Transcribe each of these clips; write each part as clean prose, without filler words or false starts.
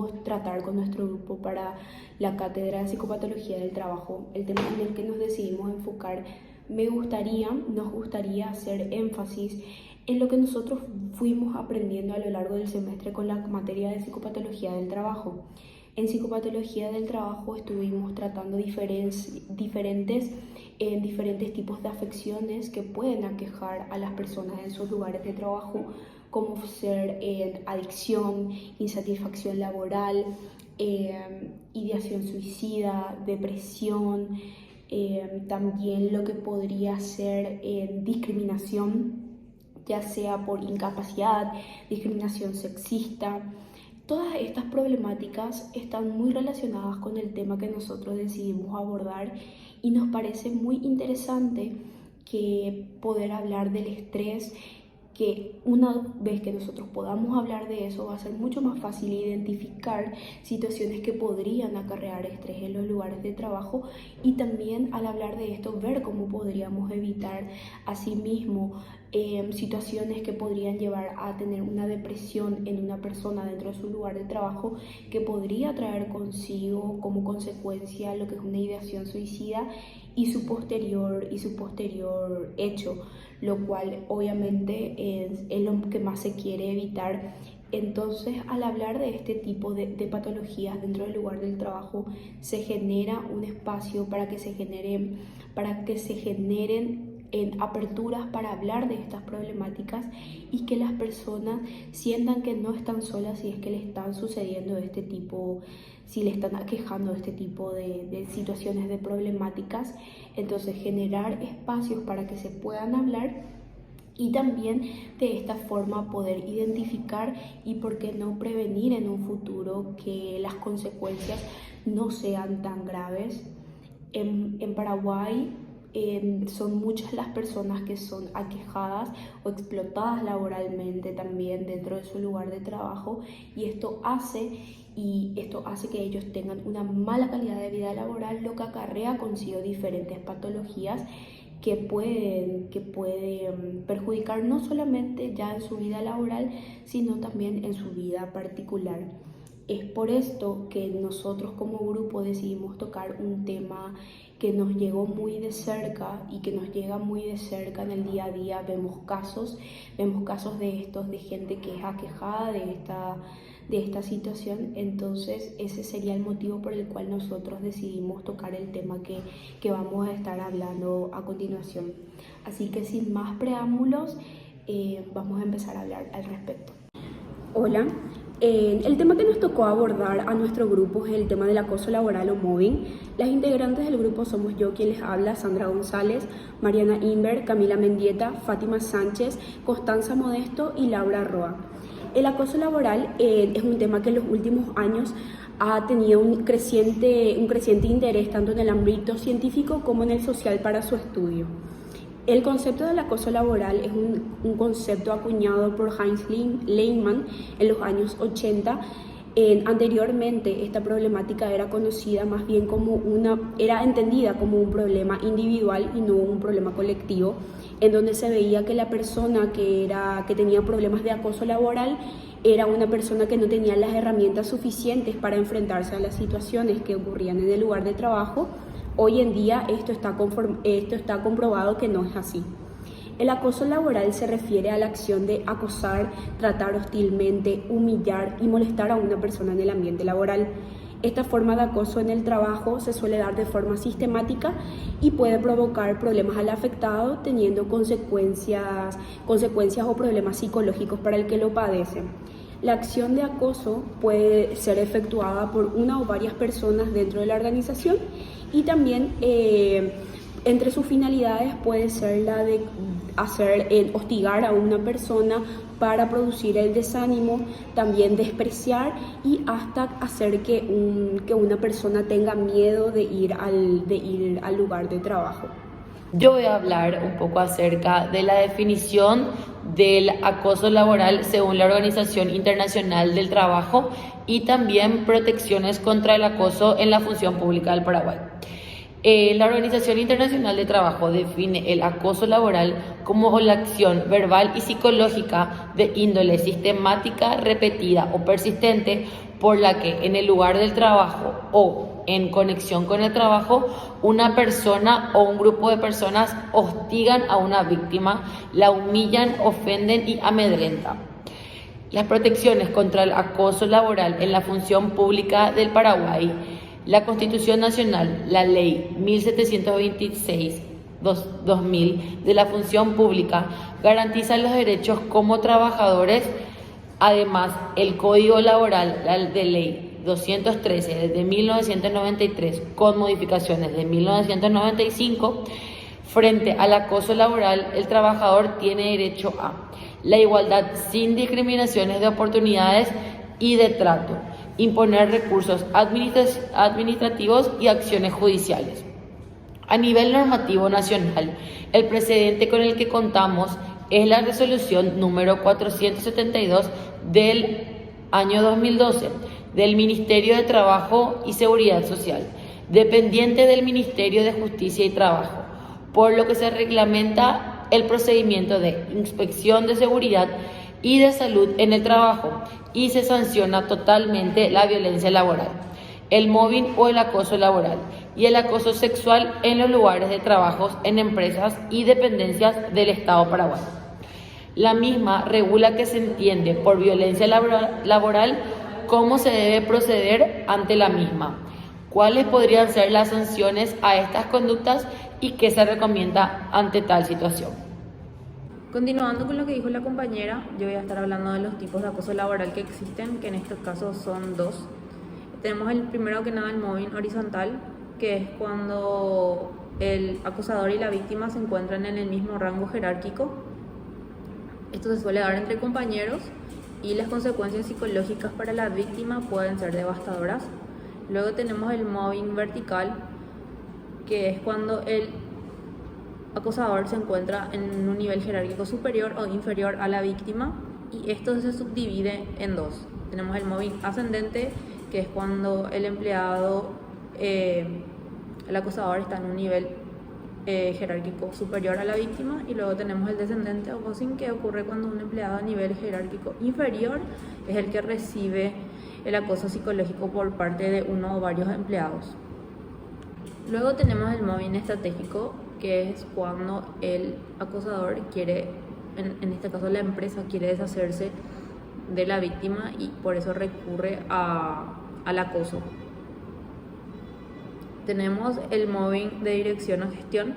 decidimos tratar con nuestro grupo para la cátedra de psicopatología del trabajo, el tema en el que nos decidimos enfocar, nos gustaría hacer énfasis en lo que nosotros fuimos aprendiendo a lo largo del semestre con la materia de psicopatología del trabajo. En psicopatología del trabajo estuvimos tratando diferentes tipos de afecciones que pueden aquejar a las personas en sus lugares de trabajo, como ser adicción, insatisfacción laboral, ideación suicida, depresión, también lo que podría ser discriminación, ya sea por incapacidad, discriminación sexista. Todas estas problemáticas están muy relacionadas con el tema que nosotros decidimos abordar y nos parece muy interesante que poder hablar del estrés, que una vez que nosotros podamos hablar de eso va a ser mucho más fácil identificar situaciones que podrían acarrear estrés en los lugares de trabajo y también al hablar de esto ver cómo podríamos evitar asimismo situaciones que podrían llevar a tener una depresión en una persona dentro de su lugar de trabajo, que podría traer consigo como consecuencia lo que es una ideación suicida y su posterior hecho, lo cual obviamente es lo que más se quiere evitar. Entonces, al hablar de este tipo de patologías dentro del lugar del trabajo, se genera un espacio para que se generen aperturas para hablar de estas problemáticas y que las personas sientan que no están solas si es que le están sucediendo si le están aquejando este tipo de situaciones, de problemáticas. Entonces, generar espacios para que se puedan hablar y también de esta forma poder identificar y por qué no prevenir en un futuro que las consecuencias no sean tan graves. En Paraguay son muchas las personas que son aquejadas o explotadas laboralmente también dentro de su lugar de trabajo, y esto hace que ellos tengan una mala calidad de vida laboral, lo que acarrea consigo diferentes patologías que pueden perjudicar no solamente ya en su vida laboral, sino también en su vida particular. Es por esto que nosotros como grupo decidimos tocar un tema que nos llegó muy de cerca y que nos llega muy de cerca en el día a día. Vemos casos de gente que es aquejada de esta situación. Entonces ese sería el motivo por el cual nosotros decidimos tocar el tema que vamos a estar hablando a continuación. Así que sin más preámbulos, vamos a empezar a hablar al respecto. Hola. El tema que nos tocó abordar a nuestro grupo es el tema del acoso laboral o mobbing. Las integrantes del grupo somos yo, quien les habla, Sandra González, Mariana Inver, Camila Mendieta, Fátima Sánchez, Constanza Modesto y Laura Roa. El acoso laboral es un tema que en los últimos años ha tenido un creciente interés tanto en el ámbito científico como en el social para su estudio. El concepto del acoso laboral es un concepto acuñado por Heinz Lehmann en los años 80. Anteriormente esta problemática era conocida más bien era entendida como un problema individual y no un problema colectivo, en donde se veía que la persona que tenía problemas de acoso laboral era una persona que no tenía las herramientas suficientes para enfrentarse a las situaciones que ocurrían en el lugar de trabajo. Hoy en día esto está comprobado que no es así. El acoso laboral se refiere a la acción de acosar, tratar hostilmente, humillar y molestar a una persona en el ambiente laboral. Esta forma de acoso en el trabajo se suele dar de forma sistemática y puede provocar problemas al afectado, teniendo consecuencias o problemas psicológicos para el que lo padece. La acción de acoso puede ser efectuada por una o varias personas dentro de la organización y también entre sus finalidades puede ser la de hostigar a una persona para producir el desánimo, también despreciar y hasta hacer que una persona tenga miedo de ir al lugar de trabajo. Yo voy a hablar un poco acerca de la definición del acoso laboral según la Organización Internacional del Trabajo y también protecciones contra el acoso en la función pública del Paraguay. La Organización Internacional de Trabajo define el acoso laboral como la acción verbal y psicológica de índole sistemática, repetida o persistente por la que en el lugar del trabajo o en conexión con el trabajo, una persona o un grupo de personas hostigan a una víctima, la humillan, ofenden y amedrentan. Las protecciones contra el acoso laboral en la función pública del Paraguay. La Constitución Nacional, la Ley 1726-2000 de la Función Pública garantiza los derechos como trabajadores. Además, el Código Laboral, la de Ley 213 de 1993, con modificaciones de 1995, frente al acoso laboral, el trabajador tiene derecho a la igualdad sin discriminaciones de oportunidades y de trato, imponer recursos administrativos y acciones judiciales. A nivel normativo nacional, el precedente con el que contamos es la resolución número 472 del año 2012 del Ministerio de Trabajo y Seguridad Social, dependiente del Ministerio de Justicia y Trabajo, por lo que se reglamenta el procedimiento de inspección de seguridad y de salud en el trabajo y se sanciona totalmente la violencia laboral, el mobbing o el acoso laboral y el acoso sexual en los lugares de trabajo en empresas y dependencias del Estado paraguayo. La misma regula que se entiende por violencia laboral, cómo se debe proceder ante la misma, cuáles podrían ser las sanciones a estas conductas y qué se recomienda ante tal situación. Continuando con lo que dijo la compañera, yo voy a estar hablando de los tipos de acoso laboral que existen, que en estos casos son dos. Tenemos el primero que nada, el mobbing horizontal, que es cuando el acosador y la víctima se encuentran en el mismo rango jerárquico. Esto se suele dar entre compañeros y las consecuencias psicológicas para la víctima pueden ser devastadoras. Luego tenemos el mobbing vertical, que es cuando el acosador se encuentra en un nivel jerárquico superior o inferior a la víctima, y esto se subdivide en dos. Tenemos el mobbing ascendente, que es cuando el empleado, el acosador está en un nivel jerárquico superior a la víctima, y luego tenemos el descendente o ghosting, que ocurre cuando un empleado a nivel jerárquico inferior es el que recibe el acoso psicológico por parte de uno o varios empleados. Luego tenemos el mobbing estratégico, que es cuando el acosador quiere, en este caso la empresa, quiere deshacerse de la víctima y por eso recurre al acoso. Tenemos el mobbing de dirección o gestión,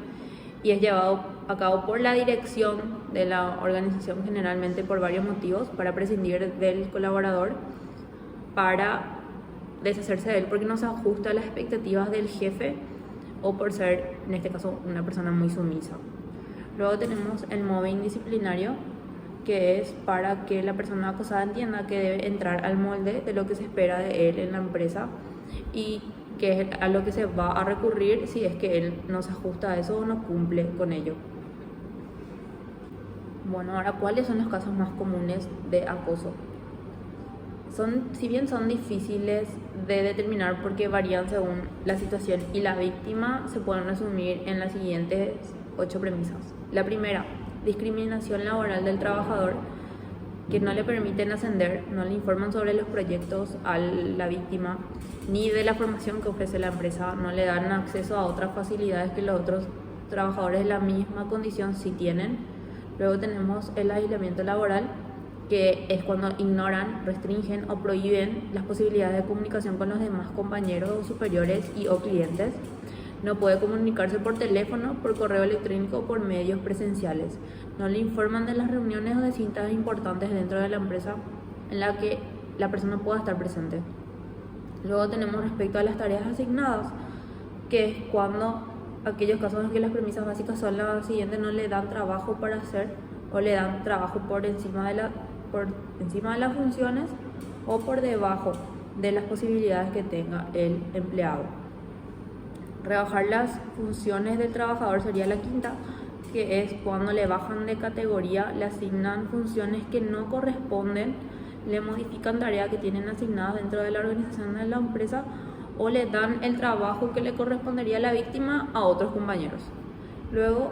y es llevado a cabo por la dirección de la organización, generalmente por varios motivos: para prescindir del colaborador, para deshacerse de él porque no se ajusta a las expectativas del jefe, o por ser, en este caso, una persona muy sumisa. Luego tenemos el mobbing disciplinario, que es para que la persona acosada entienda que debe entrar al molde de lo que se espera de él en la empresa y que es a lo que se va a recurrir si es que él no se ajusta a eso o no cumple con ello. Bueno, ahora, ¿cuáles son los casos más comunes de acoso? Si bien son difíciles de determinar porque varían según la situación y la víctima, se pueden resumir en las siguientes 8 premisas. La primera: discriminación laboral del trabajador, que no le permiten ascender, no le informan sobre los proyectos a la víctima ni de la formación que ofrece la empresa, no le dan acceso a otras facilidades que los otros trabajadores de la misma condición sí tienen. Luego tenemos el aislamiento laboral, que es cuando ignoran, restringen o prohíben las posibilidades de comunicación con los demás compañeros superiores y o clientes. No puede comunicarse por teléfono, por correo electrónico o por medios presenciales. No le informan de las reuniones o de citas importantes dentro de la empresa en la que la persona pueda estar presente. Luego tenemos respecto a las tareas asignadas, que es cuando aquellos casos en que las premisas básicas son las siguientes: no le dan trabajo para hacer, o le dan trabajo por encima de las funciones o por debajo de las posibilidades que tenga el empleado. Rebajar las funciones del trabajador sería la quinta, que es cuando le bajan de categoría, le asignan funciones que no corresponden, le modifican tareas que tienen asignadas dentro de la organización de la empresa, o le dan el trabajo que le correspondería a la víctima a otros compañeros. Luego,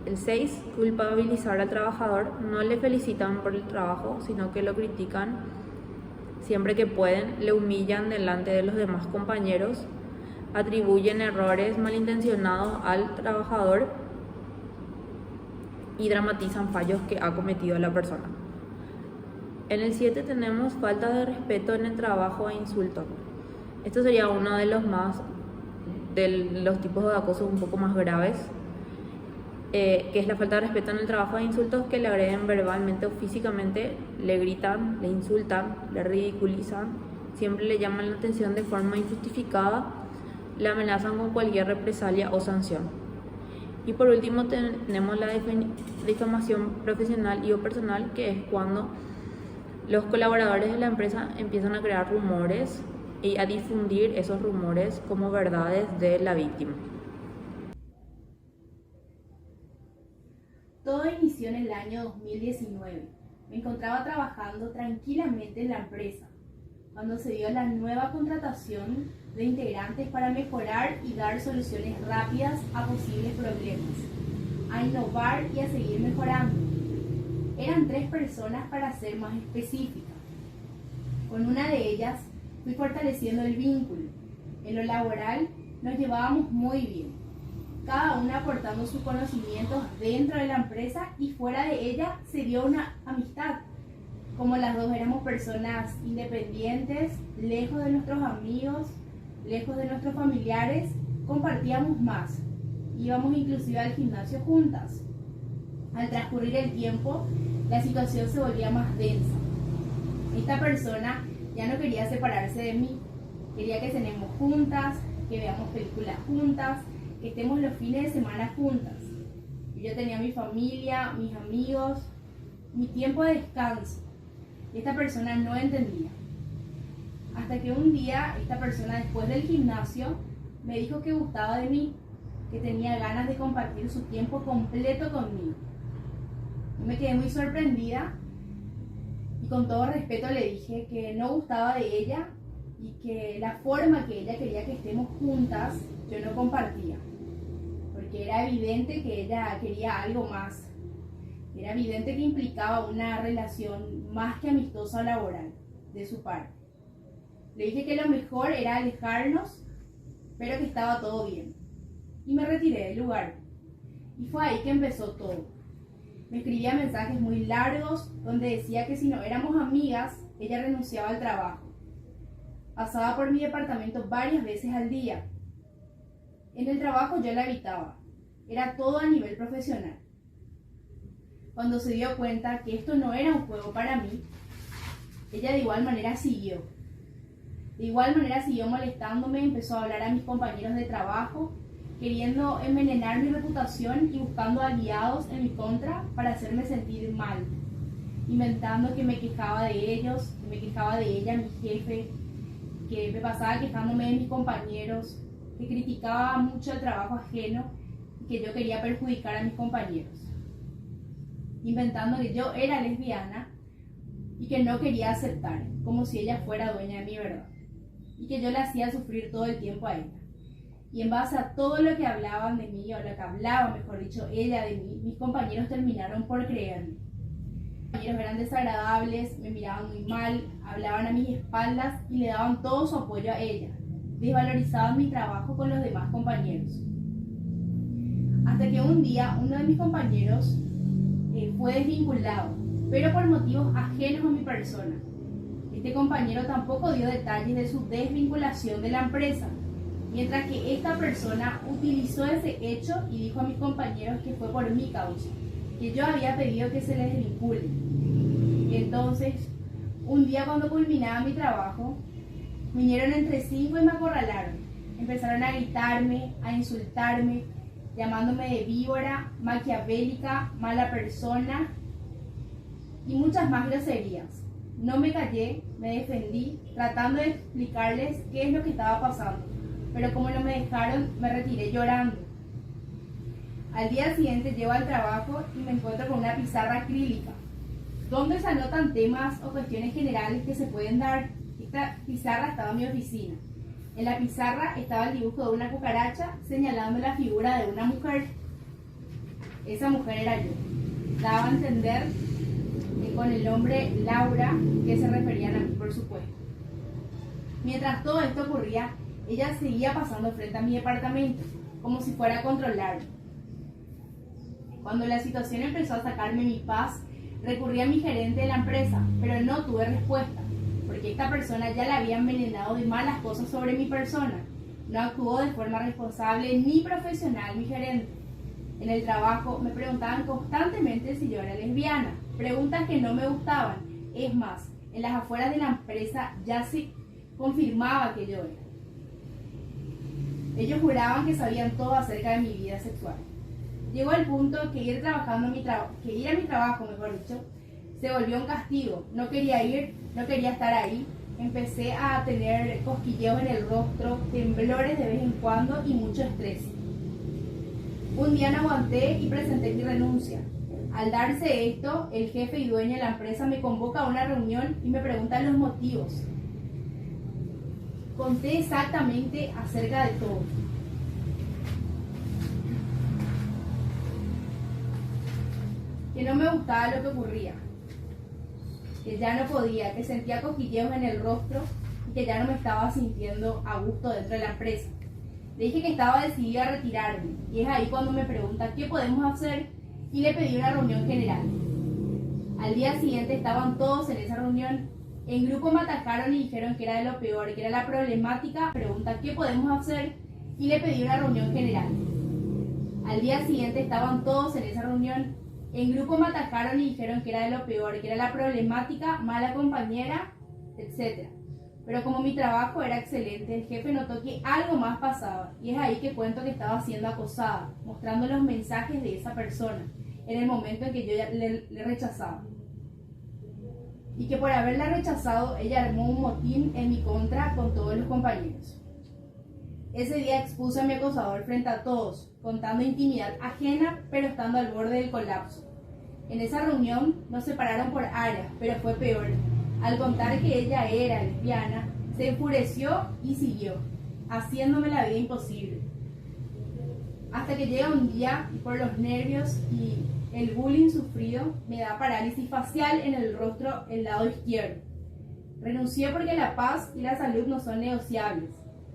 el 6, culpabilizar al trabajador. No le felicitan por el trabajo, sino que lo critican siempre que pueden, le humillan delante de los demás compañeros, atribuyen errores malintencionados al trabajador y dramatizan fallos que ha cometido la persona. En el 7 tenemos falta de respeto en el trabajo e insulto. Esto sería uno de los tipos de acoso un poco más graves, que es la falta de respeto en el trabajo e insultos que le agreden verbalmente o físicamente, le gritan, le insultan, le ridiculizan, siempre le llaman la atención de forma injustificada, le amenazan con cualquier represalia o sanción. Y por último tenemos la difamación profesional y o personal, que es cuando los colaboradores de la empresa empiezan a crear rumores y a difundir esos rumores como verdades de la víctima. Todo inició en el año 2019. Me encontraba trabajando tranquilamente en la empresa, cuando se dio la nueva contratación de integrantes para mejorar y dar soluciones rápidas a posibles problemas, a innovar y a seguir mejorando. Eran 3 personas para ser más específica. Con una de ellas fui fortaleciendo el vínculo. En lo laboral nos llevábamos muy bien, cada una aportando sus conocimientos dentro de la empresa, y fuera de ella se dio una amistad. Como las dos éramos personas independientes, lejos de nuestros amigos, lejos de nuestros familiares, compartíamos más. Íbamos inclusive al gimnasio juntas. Al transcurrir el tiempo, la situación se volvía más densa. Esta persona ya no quería separarse de mí. Quería que cenemos juntas, que veamos películas juntas, que estemos los fines de semana juntas. Yo tenía mi familia, mis amigos, mi tiempo de descanso. Y esta persona no entendía. Hasta que un día esta persona, después del gimnasio, me dijo que gustaba de mí, que tenía ganas de compartir su tiempo completo conmigo. Yo me quedé muy sorprendida y con todo respeto le dije que no gustaba de ella y que la forma que ella quería que estemos juntas yo no compartía, porque era evidente que ella quería algo más. Era evidente que implicaba una relación más que amistosa o laboral de su parte. Le dije que lo mejor era alejarnos, pero que estaba todo bien. Y me retiré del lugar. Y fue ahí que empezó todo. Me escribía mensajes muy largos donde decía que si no éramos amigas, ella renunciaba al trabajo. Pasaba por mi departamento varias veces al día. En el trabajo yo la evitaba. Era todo a nivel profesional. Cuando se dio cuenta que esto no era un juego para mí, ella de igual manera siguió. De igual manera siguió molestándome, empezó a hablar a mis compañeros de trabajo, queriendo envenenar mi reputación y buscando aliados en mi contra para hacerme sentir mal, inventando que me quejaba de ellos, que me quejaba de ella, mi jefe, que me pasaba quejándome de mis compañeros, que criticaba mucho el trabajo ajeno y que yo quería perjudicar a mis compañeros, inventando que yo era lesbiana y que no quería aceptar, como si ella fuera dueña de mi verdad, y que yo la hacía sufrir todo el tiempo a ella. Y en base a todo lo que hablaban de mí, o lo que hablaba, mejor dicho, ella de mí, mis compañeros terminaron por creerme. Mis compañeros eran desagradables, me miraban muy mal, hablaban a mis espaldas y le daban todo su apoyo a ella. Desvalorizaban mi trabajo con los demás compañeros. Hasta que un día uno de mis compañeros fue desvinculado, pero por motivos ajenos a mi persona. Este compañero tampoco dio detalles de su desvinculación de la empresa, mientras que esta persona utilizó ese hecho y dijo a mis compañeros que fue por mi causa, que yo había pedido que se les desvincule. Y entonces, un día cuando culminaba mi trabajo, vinieron entre 5 y me acorralaron. Empezaron a gritarme, a insultarme, llamándome de víbora, maquiavélica, mala persona y muchas más groserías. No me callé, me defendí, tratando de explicarles qué es lo que estaba pasando. Pero como no me dejaron, me retiré llorando. Al día siguiente llego al trabajo y me encuentro con una pizarra acrílica, donde se anotan temas o cuestiones generales que se pueden dar. Esta pizarra estaba en mi oficina En la pizarra estaba el dibujo de una cucaracha señalando la figura de una mujer. Esa mujer era yo. Daba a entender que con el nombre Laura, que se referían a mí, por supuesto. Mientras todo esto ocurría, ella seguía pasando frente a mi departamento, como si fuera a controlarme. Cuando la situación empezó a sacarme mi paz, recurrí a mi gerente de la empresa, pero no tuve respuesta, porque esta persona ya la había envenenado de malas cosas sobre mi persona. No actuó de forma responsable ni profesional mi gerente. En el trabajo me preguntaban constantemente si yo era lesbiana, preguntas que no me gustaban. Es más, en las afueras de la empresa ya se confirmaba que yo era. Ellos juraban que sabían todo acerca de mi vida sexual. Llegó el punto que ir a mi trabajo, mejor dicho, se volvió un castigo. No quería ir, no quería estar ahí. Empecé a tener cosquilleos en el rostro, temblores de vez en cuando y mucho estrés. Un día no aguanté y presenté mi renuncia. Al darse esto, el jefe y dueño de la empresa me convoca a una reunión y me preguntan los motivos. Conté exactamente acerca de todo. Que no me gustaba lo que ocurría, que ya no podía, que sentía cosquilleos en el rostro y que ya no me estaba sintiendo a gusto dentro de la empresa. Le dije que estaba decidida a retirarme y es ahí cuando me pregunta qué podemos hacer y le pedí una reunión general. Al día siguiente estaban todos en esa reunión. En grupo me atacaron y dijeron que era de lo peor, que era la problemática. Pregunta qué podemos hacer y le pedí una reunión general. Al día siguiente estaban todos en esa reunión. En grupo me atacaron y dijeron que era de lo peor, que era la problemática, mala compañera, etc. Pero como mi trabajo era excelente, el jefe notó que algo más pasaba y es ahí que cuento que estaba siendo acosada, mostrando los mensajes de esa persona en el momento en que yo le rechazaba. Y que por haberla rechazado, ella armó un motín en mi contra con todos los compañeros. Ese día expuse a mi acosador frente a todos, contando intimidad ajena, pero estando al borde del colapso. En esa reunión nos separaron por áreas, pero fue peor. Al contar que ella era lesbiana, se enfureció y siguió, haciéndome la vida imposible. Hasta que llega un día, y por los nervios y el bullying sufrido, me da parálisis facial en el rostro el lado izquierdo. Renuncié porque la paz y la salud no son negociables.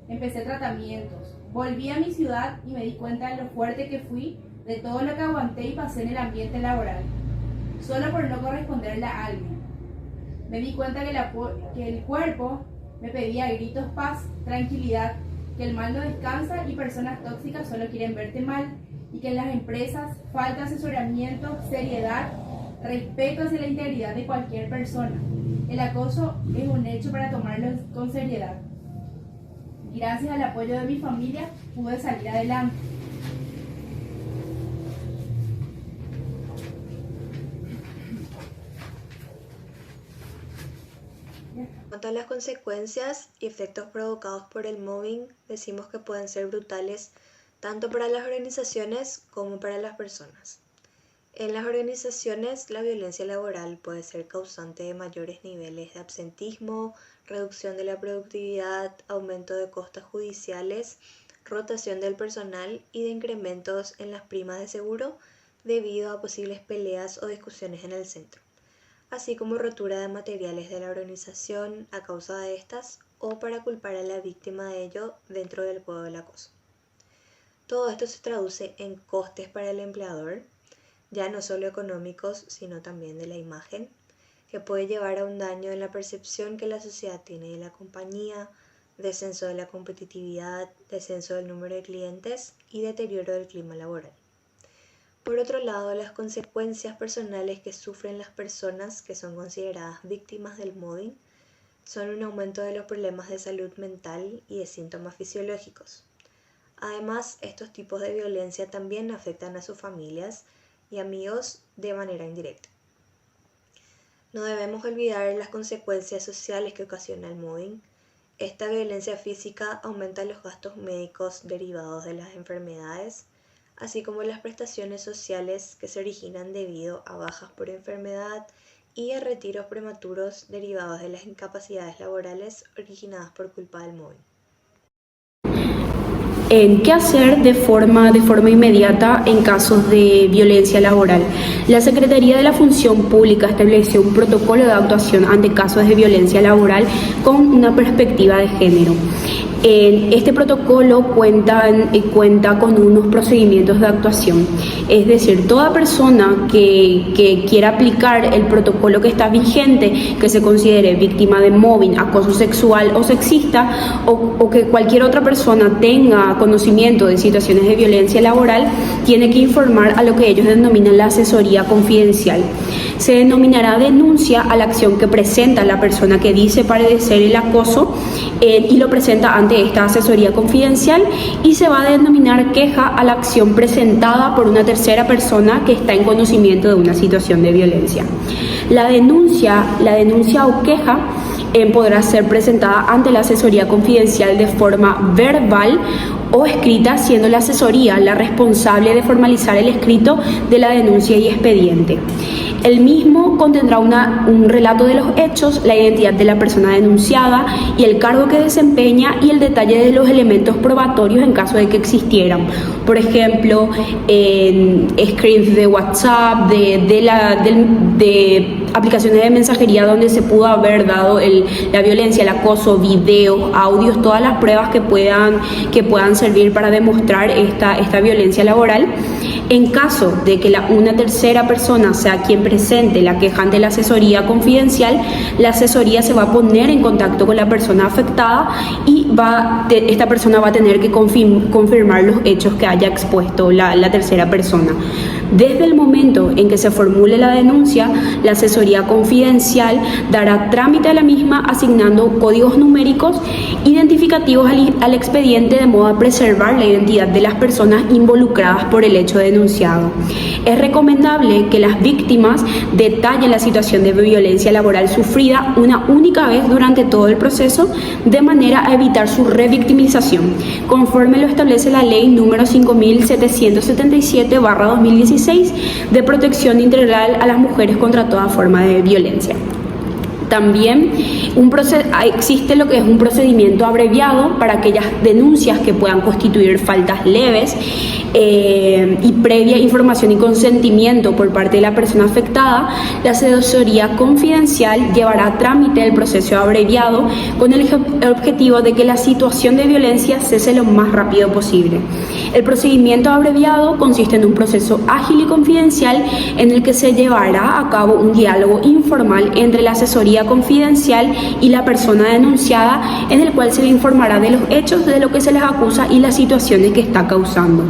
Empecé tratamientos. Volví a mi ciudad y me di cuenta de lo fuerte que fui, de todo lo que aguanté y pasé en el ambiente laboral, solo por no corresponderle a alguien. Me di cuenta que el cuerpo me pedía a gritos paz, tranquilidad, que el mal no descansa y personas tóxicas solo quieren verte mal, y que en las empresas falta asesoramiento, seriedad, respeto hacia la integridad de cualquier persona. El acoso es un hecho para tomarlo con seriedad. Gracias al apoyo de mi familia pude salir adelante. En cuanto a las consecuencias y efectos provocados por el mobbing, decimos que pueden ser brutales tanto para las organizaciones como para las personas. En las organizaciones, la violencia laboral puede ser causante de mayores niveles de absentismo, reducción de la productividad, aumento de costos judiciales, rotación del personal y de incrementos en las primas de seguro debido a posibles peleas o discusiones en el centro, así como rotura de materiales de la organización a causa de estas o para culpar a la víctima de ello dentro del juego del acoso. Todo esto se traduce en costes para el empleador, ya no solo económicos, sino también de la imagen, que puede llevar a un daño en la percepción que la sociedad tiene de la compañía, descenso de la competitividad, descenso del número de clientes y deterioro del clima laboral. Por otro lado, las consecuencias personales que sufren las personas que son consideradas víctimas del mobbing son un aumento de los problemas de salud mental y de síntomas fisiológicos. Además, estos tipos de violencia también afectan a sus familias y amigos de manera indirecta. No debemos olvidar las consecuencias sociales que ocasiona el mobbing. Esta violencia física aumenta los gastos médicos derivados de las enfermedades, así como las prestaciones sociales que se originan debido a bajas por enfermedad y a retiros prematuros derivados de las incapacidades laborales originadas por culpa del mobbing. en qué hacer de forma inmediata en casos de violencia laboral. La Secretaría de la Función Pública estableció un protocolo de actuación ante casos de violencia laboral con una perspectiva de género. Este protocolo cuenta con unos procedimientos de actuación, es decir, toda persona que quiera aplicar el protocolo que está vigente, que se considere víctima de mobbing, acoso sexual o sexista, o que cualquier otra persona tenga conocimiento de situaciones de violencia laboral, tiene que informar a lo que ellos denominan la asesoría confidencial. Se denominará denuncia a la acción que presenta la persona que dice padecer el acoso y lo presenta ante esta asesoría confidencial, y se va a denominar queja a la acción presentada por una tercera persona que está en conocimiento de una situación de violencia. La denuncia o queja podrá ser presentada ante la asesoría confidencial de forma verbal o escrita, siendo la asesoría la responsable de formalizar el escrito de la denuncia y expediente. El mismo contendrá un relato de los hechos, la identidad de la persona denunciada y el cargo que desempeña, y el detalle de los elementos probatorios en caso de que existieran. Por ejemplo, screens de WhatsApp, de aplicaciones de mensajería donde se pudo haber dado la violencia, el acoso, videos, audios, todas las pruebas que puedan servir para demostrar esta violencia laboral. En caso de que una tercera persona sea quien presente la queja ante la asesoría confidencial, la asesoría se va a poner en contacto con la persona afectada y esta persona va a tener que confirmar los hechos que haya expuesto la tercera persona. Desde el momento en que se formule la denuncia, la asesoría confidencial dará trámite a la misma, asignando códigos numéricos identificativos al expediente, de modo a preservar la identidad de las personas involucradas por el hecho denunciado. Es recomendable que las víctimas detallen la situación de violencia laboral sufrida una única vez durante todo el proceso, de manera a evitar su revictimización, conforme lo establece la Ley número 5777/2016 de protección integral a las mujeres contra toda forma de violencia. También existe lo que es un procedimiento abreviado para aquellas denuncias que puedan constituir faltas leves y previa información y consentimiento por parte de la persona afectada. La asesoría confidencial llevará a trámite el proceso abreviado con el objetivo de que la situación de violencia cese lo más rápido posible. El procedimiento abreviado consiste en un proceso ágil y confidencial en el que se llevará a cabo un diálogo informal entre la asesoría confidencial y la persona denunciada, en el cual se le informará de los hechos de lo que se les acusa y las situaciones que está causando.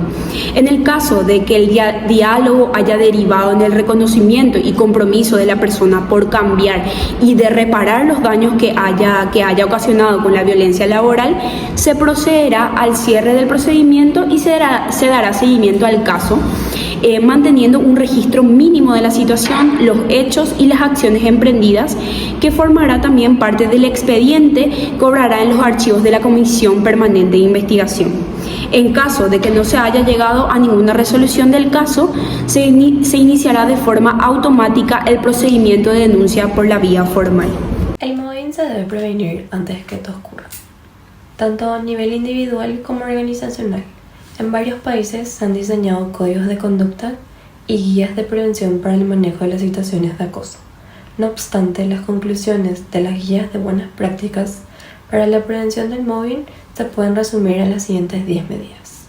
En el caso de que el diálogo haya derivado en el reconocimiento y compromiso de la persona por cambiar y de reparar los daños que haya ocasionado con la violencia laboral, se procederá al cierre del procedimiento y se dará seguimiento al caso, manteniendo un registro mínimo de la situación, los hechos y las acciones emprendidas, que formará también parte del expediente que obrará en los archivos de la Comisión Permanente de Investigación. En caso de que no se haya llegado a ninguna resolución del caso, se iniciará de forma automática el procedimiento de denuncia por la vía formal. El mobbing se debe prevenir antes que esto ocurra, tanto a nivel individual como organizacional. En varios países se han diseñado códigos de conducta y guías de prevención para el manejo de las situaciones de acoso. No obstante, las conclusiones de las guías de buenas prácticas para la prevención del mobbing se pueden resumir en las siguientes 10 medidas.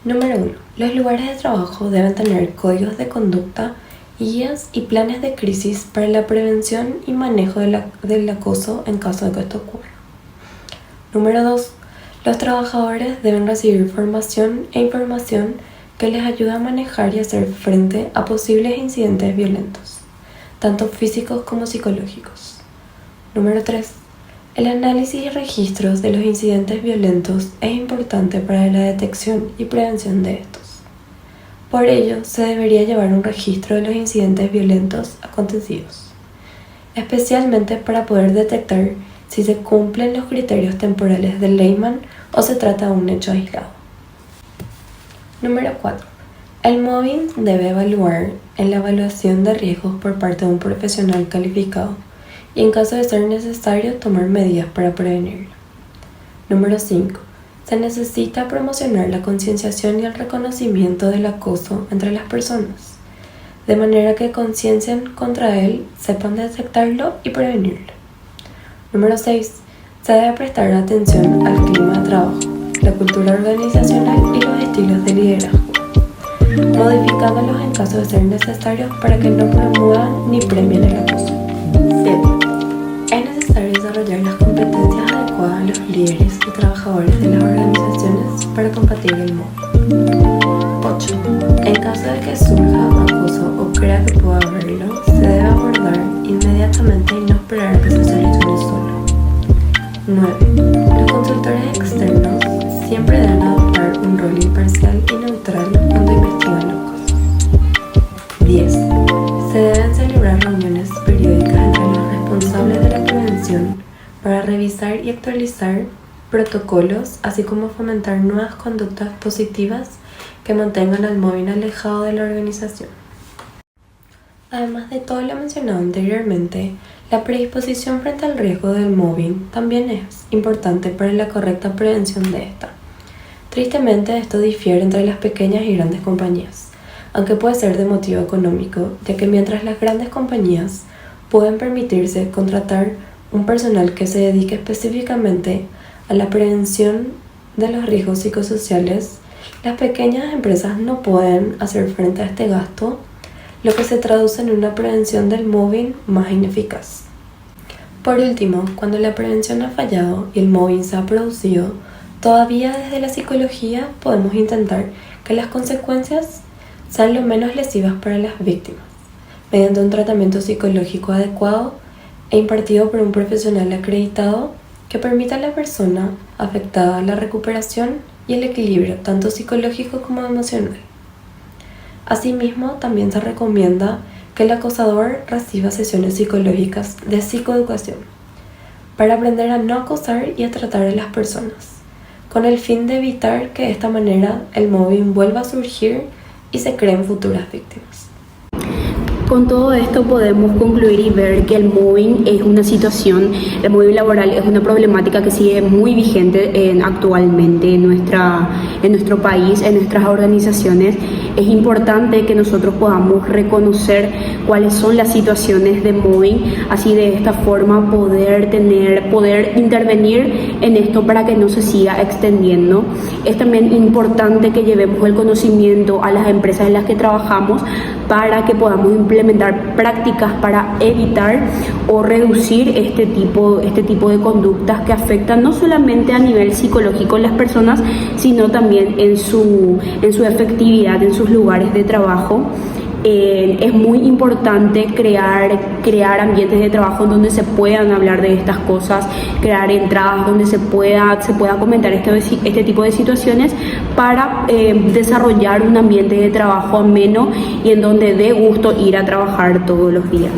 Número 1. Los lugares de trabajo deben tener códigos de conducta, guías y planes de crisis para la prevención y manejo del acoso en caso de que esto ocurra. Número 2. Los trabajadores deben recibir formación e información que les ayude a manejar y hacer frente a posibles incidentes violentos, tanto físicos como psicológicos. Número 3. El análisis y registros de los incidentes violentos es importante para la detección y prevención de estos. Por ello, se debería llevar un registro de los incidentes violentos acontecidos, especialmente para poder detectar si se cumplen los criterios temporales del Leyman o se trata de un hecho aislado. Número 4. El mobbing debe evaluar en la evaluación de riesgos por parte de un profesional calificado y, en caso de ser necesario, tomar medidas para prevenirlo. Número 5. se necesita promocionar la concienciación y el reconocimiento del acoso entre las personas, de manera que conciencien contra él, sepan detectarlo y prevenirlo. Número 6. Se debe prestar atención al clima de trabajo, la cultura organizacional y los estilos de liderazgo, modificándolos en caso de ser necesarios para que no promuevan ni premien el acoso. 7. Es necesario desarrollar las competencias adecuadas a los líderes y trabajadores de las organizaciones para combatir el mobbing. 8. En caso de que surja acoso o crea que pueda haberlo, se debe abordar inmediatamente y no esperar a que se solucione solo. 9. Los consultores externos siempre deben adoptar un rol imparcial y neutral cuando investigan los casos. 10. Se deben celebrar reuniones periódicas entre los responsables de la prevención para revisar y actualizar protocolos, así como fomentar nuevas conductas positivas que mantengan al mobbing alejado de la organización. Además de todo lo mencionado anteriormente, la predisposición frente al riesgo del mobbing también es importante para la correcta prevención de esta. Tristemente, esto difiere entre las pequeñas y grandes compañías, aunque puede ser de motivo económico, ya que mientras las grandes compañías pueden permitirse contratar un personal que se dedique específicamente a la prevención de los riesgos psicosociales, las pequeñas empresas no pueden hacer frente a este gasto, lo que se traduce en una prevención del mobbing más ineficaz. Por último, cuando la prevención ha fallado y el mobbing se ha producido, todavía desde la psicología podemos intentar que las consecuencias sean lo menos lesivas para las víctimas, mediante un tratamiento psicológico adecuado e impartido por un profesional acreditado que permita a la persona afectada la recuperación y el equilibrio tanto psicológico como emocional. Asimismo, también se recomienda que el acosador reciba sesiones psicológicas de psicoeducación para aprender a no acosar y a tratar a las personas, con el fin de evitar que de esta manera el mobbing vuelva a surgir y se creen futuras víctimas. Con todo esto podemos concluir y ver que el mobbing es una situación, el mobbing laboral es una problemática que sigue muy vigente actualmente en nuestro país, en nuestras organizaciones. Es importante que nosotros podamos reconocer cuáles son las situaciones de mobbing, así de esta forma poder intervenir en esto para que no se siga extendiendo. Es también importante que llevemos el conocimiento a las empresas en las que trabajamos para que podamos implementar prácticas para evitar o reducir este tipo de conductas que afectan no solamente a nivel psicológico en las personas, sino también en su efectividad, en sus lugares de trabajo. Es muy importante crear ambientes de trabajo en donde se puedan hablar de estas cosas, crear entradas donde se pueda comentar este tipo de situaciones para desarrollar un ambiente de trabajo ameno y en donde dé gusto ir a trabajar todos los días.